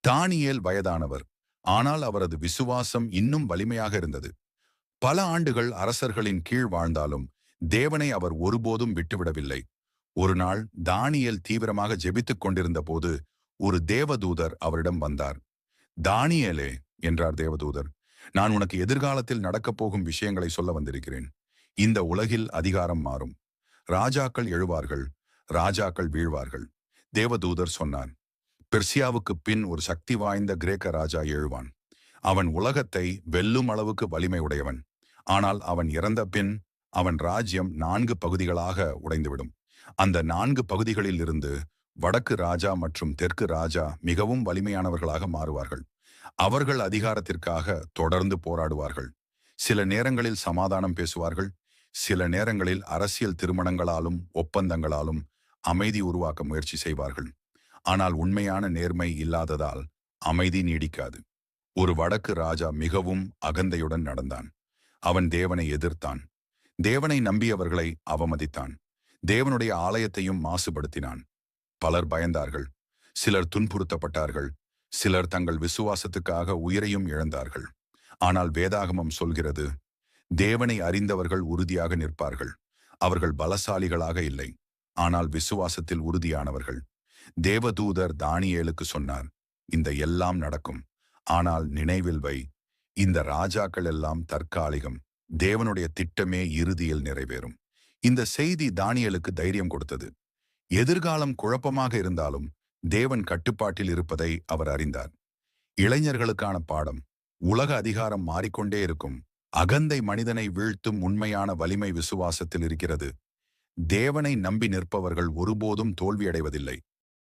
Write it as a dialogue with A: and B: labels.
A: தானியேல் வயதானவர். ஆனால் அவரது விசுவாசம் இன்னும் வலிமையாக இருந்தது. பல ஆண்டுகள் அரசர்களின் கீழ் வாழ்ந்தாலும் தேவனை அவர் ஒருபோதும் விட்டுவிடவில்லை. ஒரு நாள் தானியேல் தீவிரமாக ஜெபித்துக் கொண்டிருந்த போது ஒரு தேவதூதர் அவரிடம் வந்தார். தானியேலே, என்றார் தேவதூதர், நான் உனக்கு எதிர்காலத்தில் நடக்கப் போகும் விஷயங்களை சொல்ல வந்திருக்கிறேன். இந்த உலகில் அதிகாரம் மாறும். ராஜாக்கள் எழுவார்கள், ராஜாக்கள் வீழ்வார்கள். தேவதூதர் சொன்னார், பெர்சியாவுக்கு பின் ஒரு சக்தி வாய்ந்த கிரேக்க ராஜா எழுவான். அவன் உலகத்தை வெல்லும் அளவுக்கு வலிமை உடையவன். ஆனால் அவன் இறந்த பின் அவன் ராஜ்யம் 4 பகுதிகளாக உடைந்துவிடும். அந்த 4 பகுதிகளில் இருந்து வடக்கு ராஜா மற்றும் தெற்கு ராஜா மிகவும் வலிமையானவர்களாக மாறுவார்கள். அவர்கள் அதிகாரத்திற்காக தொடர்ந்து போராடுவார்கள். சில நேரங்களில் சமாதானம் பேசுவார்கள். சில நேரங்களில் அரசியல் திருமணங்களாலும் ஒப்பந்தங்களாலும் அமைதி உருவாக்க முயற்சி செய்வார்கள். ஆனால் உண்மையான நேர்மை இல்லாததால் அமைதி நீடிக்காது. ஒரு வடக்கு ராஜா மிகவும் அகந்தையுடன் நடந்தான். அவன் தேவனை எதிர்த்தான். தேவனை நம்பியவர்களை அவமதித்தான். தேவனுடைய ஆலயத்தையும் மாசுபடுத்தினான். பலர் பயந்தார்கள். சிலர் துன்புறுத்தப்பட்டார்கள். சிலர் தங்கள் விசுவாசத்துக்காக உயிரையும் இழந்தார்கள். ஆனால் வேதாகமம் சொல்கிறது, தேவனை அறிந்தவர்கள் உறுதியாக நிற்பார்கள். அவர்கள் பலசாலிகளாக இல்லை, ஆனால் விசுவாசத்தில் உறுதியானவர்கள். தேவதூதர் தானியேலுக்கு சொன்னார், இந்த எல்லாம் நடக்கும். ஆனால் நினைவில் வை, இந்த ராஜாக்கள் எல்லாம் தற்காலிகம். தேவனுடைய திட்டமே இறுதியில் நிறைவேறும். இந்த செய்தி தானியேலுக்கு தைரியம் கொடுத்தது. எதிர்காலம் குழப்பமாக இருந்தாலும் தேவன் கட்டுப்பாட்டில் இருப்பதை அவர் அறிந்தார். இளைஞர்களுக்கான பாடம்: உலக அதிகாரம் மாறிக்கொண்டே இருக்கும். அகந்தை மனிதனை வீழ்த்தும். உண்மையான வலிமை விசுவாசத்தில் இருக்கிறது. தேவனை நம்பி நிற்பவர்கள் ஒருபோதும் தோல்வியடைவதில்லை.